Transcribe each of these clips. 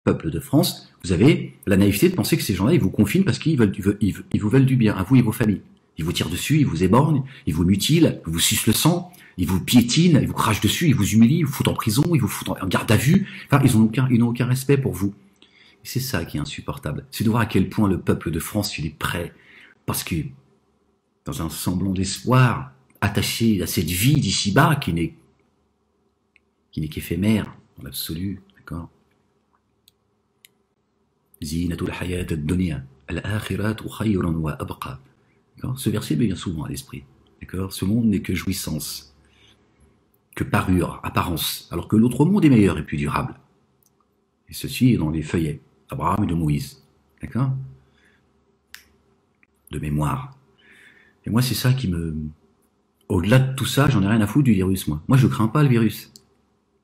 peuple de France, vous avez la naïveté de penser que ces gens-là, ils vous confinent parce qu'ils vous veulent du bien, à vous et vos familles. Ils vous tirent dessus, ils vous éborgnent, ils vous mutilent, ils vous sucent le sang, ils vous piétinent, ils vous crachent dessus, ils vous humilient, ils vous foutent en prison, ils vous foutent en garde à vue. Enfin, ils n'ont aucun respect pour vous. Et c'est ça qui est insupportable. C'est de voir à quel point le peuple de France, il est prêt, parce que dans un semblant d'espoir, attaché à cette vie d'ici-bas qui n'est qu'éphémère dans l'absolu, d'accord. Zinatul hayat ad-dunya, al-akhiratu khayrun wa abqa. Ce verset me vient souvent à l'esprit. D'accord. Ce monde n'est que jouissance, que parure, apparence, alors que l'autre monde est meilleur et plus durable. Et ceci est dans les feuillets d'Abraham et de Moïse. D'accord. De mémoire. Et moi, c'est ça qui me... Au-delà de tout ça, j'en ai rien à foutre du virus, moi. Moi, je crains pas le virus.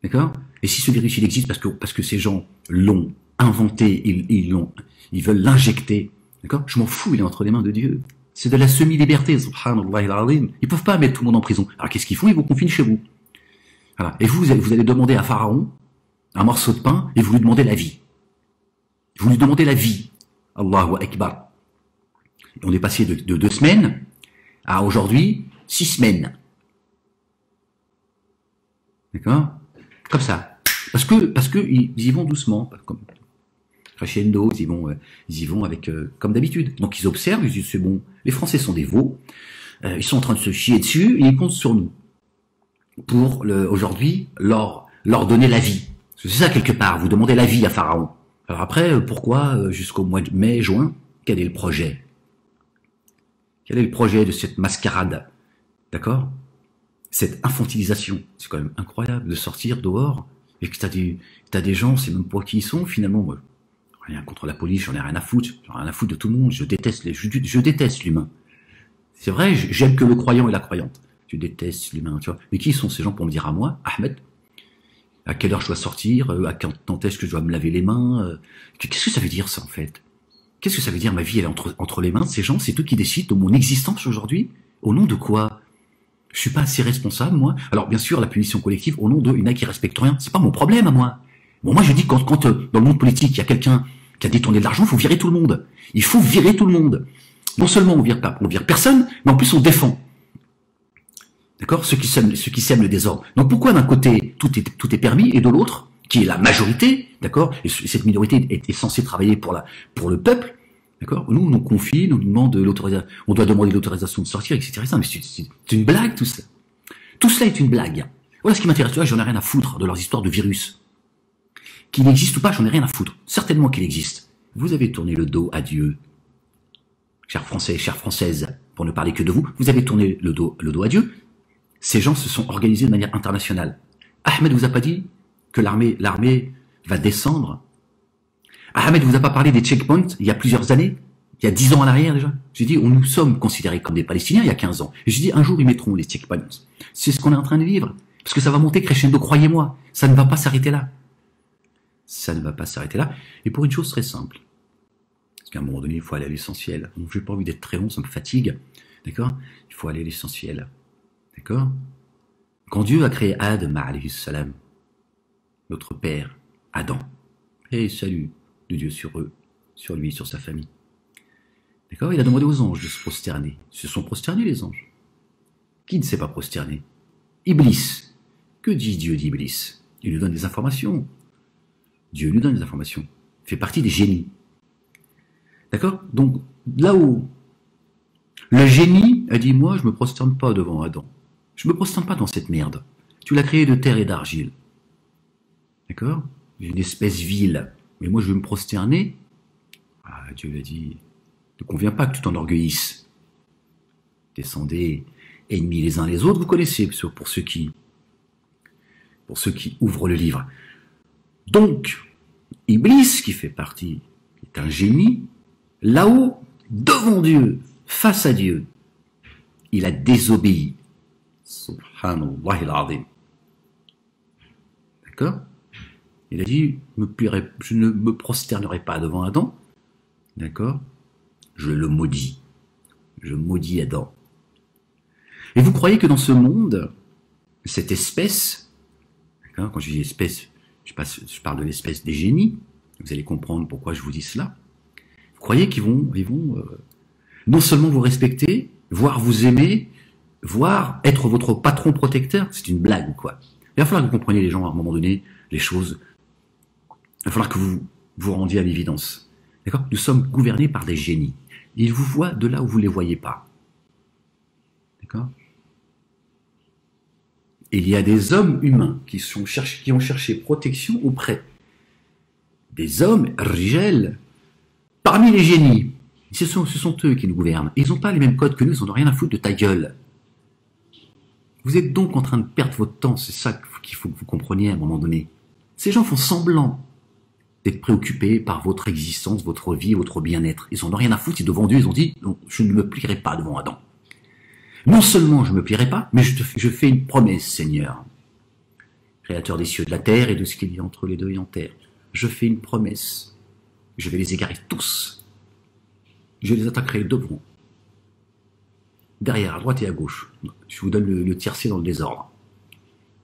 D'accord. Et si ce virus, il existe parce que ces gens l'ont inventé, ils veulent l'injecter, d'accord. Je m'en fous, il est entre les mains de Dieu. C'est de la semi-liberté, subhanallah al-azim. Ils peuvent pas mettre tout le monde en prison. Alors qu'est-ce qu'ils font? Ils vous confinent chez vous. Voilà. Et vous allez demander à Pharaon un morceau de pain et vous lui demandez la vie. Vous lui demandez la vie. Allahu Akbar. Et on est passé de 2 semaines à aujourd'hui 6 semaines. D'accord? Comme ça. Parce que ils y vont doucement. Comme crescendo, ils y vont avec comme d'habitude. Donc ils observent, ils disent c'est bon, les Français sont des veaux, ils sont en train de se chier dessus et ils comptent sur nous pour aujourd'hui leur donner la vie. C'est ça quelque part, vous demandez la vie à Pharaon. Alors après, pourquoi jusqu'au mois de mai, juin, quel est le projet? Quel est le projet de cette mascarade? D'accord? Cette infantilisation, c'est quand même incroyable de sortir dehors et que t'as des gens, c'est même pas qui ils sont finalement. Moi, rien contre la police, j'en ai rien à foutre. J'en ai rien à foutre de tout le monde. Je déteste l'humain. C'est vrai, j'aime que le croyant et la croyante. Je déteste l'humain, tu vois. Mais qui sont ces gens pour me dire à moi, Ahmed, à quelle heure je dois sortir, quand est-ce que je dois me laver les mains, qu'est-ce que ça veut dire ça en fait? Qu'est-ce que ça veut dire ma vie elle est entre les mains de ces gens? C'est eux qui décident de mon existence aujourd'hui? Au nom de quoi? Je suis pas assez responsable, moi. Alors bien sûr, la punition collective, au nom de, il y en a qui respectent rien. C'est pas mon problème à moi. Bon, moi je dis quand dans le monde politique, il y a quelqu'un qui a détourné de l'argent, il faut virer tout le monde. Il faut virer tout le monde. Non seulement on vire personne, mais en plus on défend. D'accord? Ceux qui sèment le désordre. Donc pourquoi d'un côté tout est permis et de l'autre, qui est la majorité, d'accord? Et cette minorité est censée travailler pour le peuple, d'accord? Nous, on nous confie, on nous demande l'autorisation, on doit demander l'autorisation de sortir, etc. Mais c'est une blague tout cela. Tout cela est une blague. Voilà ce qui m'intéresse. Tu vois, j'en ai rien à foutre de leurs histoires de virus. Qu'il existe ou pas, j'en ai rien à foutre. Certainement qu'il existe. Vous avez tourné le dos à Dieu. Chers Français, chères Françaises, pour ne parler que de vous, vous avez tourné le dos à Dieu. Ces gens se sont organisés de manière internationale. Ahmed vous a pas dit que l'armée va descendre. Ahmed vous a pas parlé des checkpoints il y a plusieurs années, il y a 10 ans en arrière déjà. J'ai dit, nous sommes considérés comme des Palestiniens il y a 15 ans. Et j'ai dit, un jour ils mettront les checkpoints. C'est ce qu'on est en train de vivre. Parce que ça va monter crescendo, croyez-moi. Ça ne va pas s'arrêter là. Ça ne va pas s'arrêter là. Et pour une chose très simple. Parce qu'à un moment donné, il faut aller à l'essentiel. Donc, j'ai pas envie d'être très long, ça me fatigue. D'accord? Il faut aller à l'essentiel. D'accord? Quand Dieu a créé Adam, alayhi salam, notre père, Adam, et salut de Dieu sur eux, sur lui, sur sa famille. D'accord? Il a demandé aux anges de se prosterner. Ils se sont prosternés, les anges. Qui ne s'est pas prosterné? Iblis. Que dit Dieu d'Iblis? Il nous donne des informations. Dieu nous donne des informations. Il fait partie des génies. D'accord? Donc, là où le génie a dit, moi, je me prosterne pas devant Adam. Je me prosterne pas dans cette merde. Tu l'as créé de terre et d'argile. D'accord? Une espèce vile. Mais moi, je vais me prosterner. Ah, Dieu l'a dit. Ne convient pas que tu t'enorgueillisses. Descendez, ennemis les uns les autres. Vous connaissez, pour ceux qui ouvrent le livre. Donc, Iblis, qui fait partie, est un génie, là-haut, devant Dieu, face à Dieu, il a désobéi. Subhanallah al-azim. D'accord? Il a dit, je ne me prosternerai pas devant Adam. D'accord? Je le maudis. Je maudis Adam. Et vous croyez que dans ce monde, cette espèce, d'accord, quand je dis espèce, je parle de l'espèce des génies, Vous allez comprendre pourquoi je vous dis cela. Vous croyez qu'ils vont non seulement vous respecter, voire vous aimer, voire être votre patron protecteur? C'est une blague ou quoi? Il va falloir que vous compreniez les gens à un moment donné, les choses. Il va falloir que vous vous rendiez à l'évidence. D'accord? Nous sommes gouvernés par des génies. Ils vous voient de là où vous ne les voyez pas. D'accord? Et il y a des hommes humains qui ont cherché protection auprès des hommes, rijal, parmi les génies. Ce sont eux qui nous gouvernent. Ils n'ont pas les mêmes codes que nous, ils n'ont rien à foutre de ta gueule. Vous êtes donc en train de perdre votre temps, c'est ça qu'il faut que vous compreniez à un moment donné. Ces gens font semblant d'être préoccupés par votre existence, votre vie, votre bien-être. Ils n'en ont rien à foutre, c'est devant Dieu, ils ont dit, non, je ne me plierai pas devant Adam. Non seulement je ne me plierai pas, mais je fais une promesse, Seigneur, Créateur des cieux, de la terre et de ce qu'il y a entre les deux et en terre. Je fais une promesse. Je vais les égarer tous. Je les attaquerai devant, derrière, à droite et à gauche. Je vous donne le tiercé dans le désordre.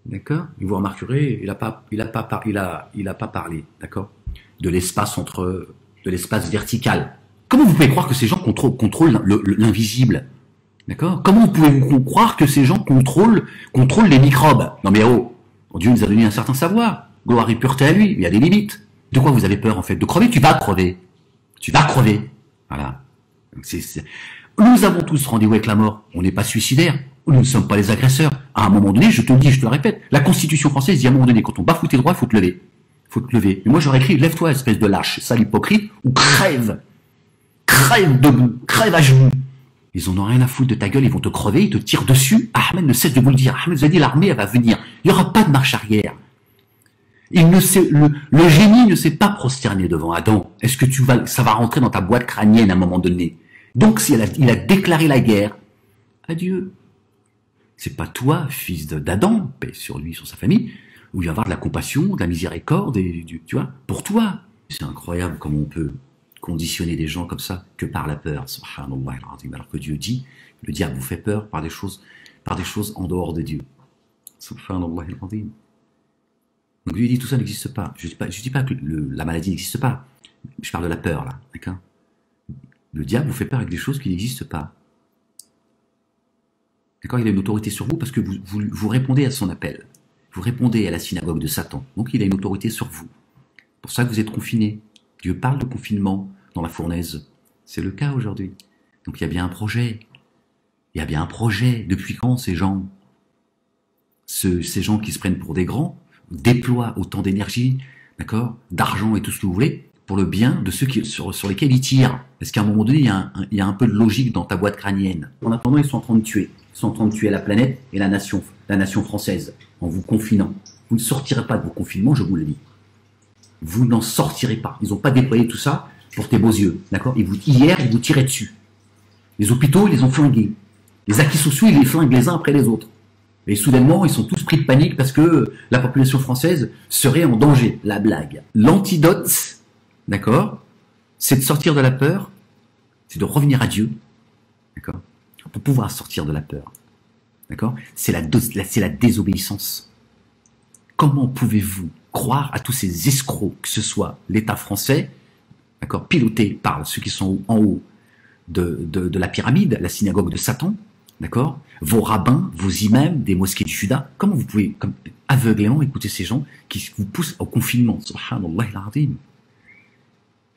D'accord? Et vous remarquerez, il n'a pas parlé, d'accord? De l'espace vertical. Comment vous pouvez croire que ces gens contrôlent l'invisible? D'accord? Comment pouvez-vous croire que ces gens contrôlent les microbes? Non mais oh, Dieu nous a donné un certain savoir. Gloire et pureté à lui, il y a des limites. De quoi vous avez peur en fait? De crever? Tu vas crever. Tu vas crever. Voilà. Nous avons tous rendez-vous avec la mort. On n'est pas suicidaires. Nous ne sommes pas les agresseurs. À un moment donné, je te le dis, je te le répète, la Constitution française dit à un moment donné, quand on bafoue tes droits, il faut te lever. Il faut te lever. Et moi, j'aurais écrit, lève-toi, espèce de lâche, sale hypocrite, ou crève. Crève debout, crève à genoux. Ils en ont rien à foutre de ta gueule, ils vont te crever, ils te tirent dessus. Ahmed ne cesse de vous le dire. Ahmed vous a dit, l'armée, elle va venir. Il n'y aura pas de marche arrière. Le génie ne s'est pas prosterné devant Adam. Est-ce que ça va rentrer dans ta boîte crânienne à un moment donné? Donc, il a déclaré la guerre à Dieu. C'est pas toi, fils d'Adam, paix sur lui, sur sa famille, où il va y avoir de la compassion, de la miséricorde, tu vois, pour toi. C'est incroyable comment on peut conditionner des gens comme ça que par la peur, subhanallah al-azim, alors que Dieu dit, le diable vous fait peur par des choses en dehors de Dieu. Subhanallah al-azim. Donc lui dit tout ça n'existe pas. Je dis pas que la maladie n'existe pas. Je parle de la peur là, d'accord? Le diable vous fait peur avec des choses qui n'existent pas. D'accord? Il a une autorité sur vous parce que vous répondez à son appel. Vous répondez à la synagogue de Satan. Donc il a une autorité sur vous. C'est pour ça que vous êtes confinés. Dieu parle de confinement dans la fournaise. C'est le cas aujourd'hui. Donc il y a bien un projet. Il y a bien un projet. Depuis quand ces gens qui se prennent pour des grands déploient autant d'énergie, d'accord, d'argent et tout ce que vous voulez pour le bien de ceux sur lesquels ils tirent? Parce qu'à un moment donné, il y a un peu de logique dans ta boîte crânienne. En attendant, ils sont en train de tuer. Ils sont en train de tuer la planète et la nation française, en vous confinant. Vous ne sortirez pas de vos confinements, je vous le dis. Vous n'en sortirez pas. Ils n'ont pas déployé tout ça pour tes beaux yeux, d'accord? Hier, ils vous tiraient dessus. Les hôpitaux, ils les ont flingués. Les acquis sociaux, ils les flinguent les uns après les autres. Et soudainement, ils sont tous pris de panique parce que la population française serait en danger. La blague. L'antidote, d'accord, c'est de sortir de la peur, c'est de revenir à Dieu, d'accord, pour pouvoir sortir de la peur, d'accord. C'est la désobéissance. Comment pouvez-vous croire à tous ces escrocs, que ce soit l'État français, d'accord, piloté par ceux qui sont en haut de la pyramide, la synagogue de Satan, d'accord, vos rabbins, vos imams des mosquées du Juda? Comment vous pouvez aveuglément écouter ces gens qui vous poussent au confinement? Subhanallah al-azim.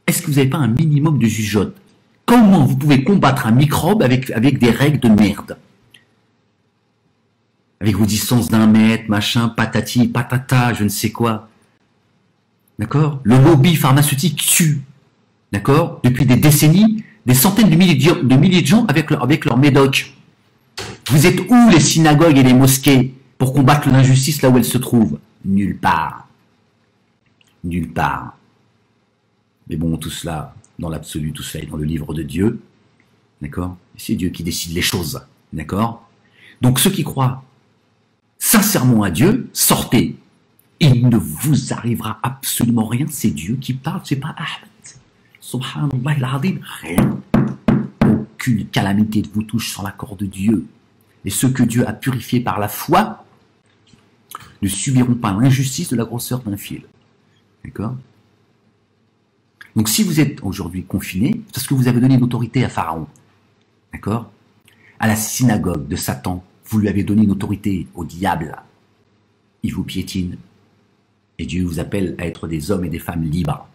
Est-ce que vous n'avez pas un minimum de jugeote? Comment vous pouvez combattre un microbe avec des règles de merde? Avec vos distances d'1 mètre, machin, patati, patata, je ne sais quoi. D'accord? Le lobby pharmaceutique tue. D'accord? Depuis des décennies, des centaines de milliers de gens avec leur médoc. Vous êtes où les synagogues et les mosquées pour combattre l'injustice là où elle se trouve? Nulle part. Nulle part. Mais bon, tout cela, dans l'absolu, tout cela est dans le livre de Dieu. D'accord? C'est Dieu qui décide les choses. D'accord? Donc ceux qui croient sincèrement à Dieu, sortez. Il ne vous arrivera absolument rien. C'est Dieu qui parle, c'est pas Ahmed. Subhanallah al-azim, rien. Aucune calamité ne vous touche sans l'accord de Dieu. Et ceux que Dieu a purifiés par la foi ne subiront pas l'injustice de la grosseur d'un fil. D'accord? Donc si vous êtes aujourd'hui confiné, c'est parce que vous avez donné une autorité à Pharaon. D'accord? À la synagogue de Satan, vous lui avez donné une autorité au diable. Il vous piétine. Et Dieu vous appelle à être des hommes et des femmes libres.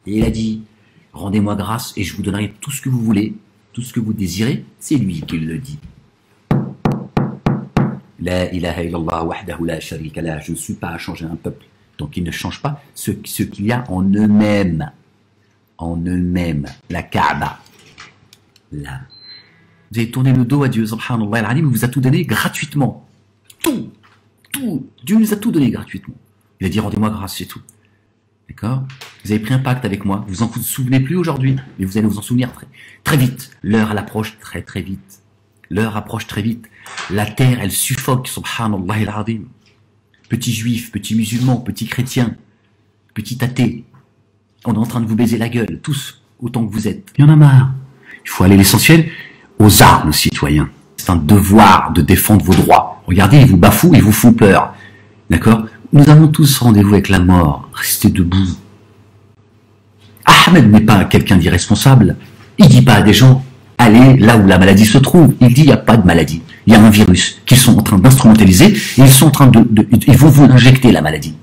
Et il a dit, rendez-moi grâce et je vous donnerai tout ce que vous voulez, tout ce que vous désirez. C'est lui qui le dit. La ilaha illallah wahdahu la sharika lah. Je ne suis pas à changer un peuple. Donc ils ne changent pas ce qu'il y a en eux-mêmes. En eux-mêmes. La Kaaba. Là. Vous avez tourné le dos à Dieu, subhanallah al-alim, il vous a tout donné gratuitement. Tout. Dieu nous a tout donné gratuitement. Il a dit, rendez-moi grâce, c'est tout. D'accord? Vous avez pris un pacte avec moi, vous en vous souvenez plus aujourd'hui, mais vous allez vous en souvenir très vite. L'heure, elle approche très vite. L'heure approche très vite. La terre, elle suffoque, subhanallah al-alim. Petit juif, petit musulman, petit chrétien, petit athée. On est en train de vous baiser la gueule, tous, autant que vous êtes. Il y en a marre. Il faut aller à l'essentiel, aux armes, citoyens. C'est un devoir de défendre vos droits. Regardez, ils vous bafouent, ils vous font peur. D'accord? Nous avons tous rendez-vous avec la mort. Restez debout. Ahmed n'est pas quelqu'un d'irresponsable. Il dit pas à des gens, allez là où la maladie se trouve. Il dit, il n'y a pas de maladie. Il y a un virus qu'ils sont en train d'instrumentaliser et ils sont en train ils vont vous injecter la maladie.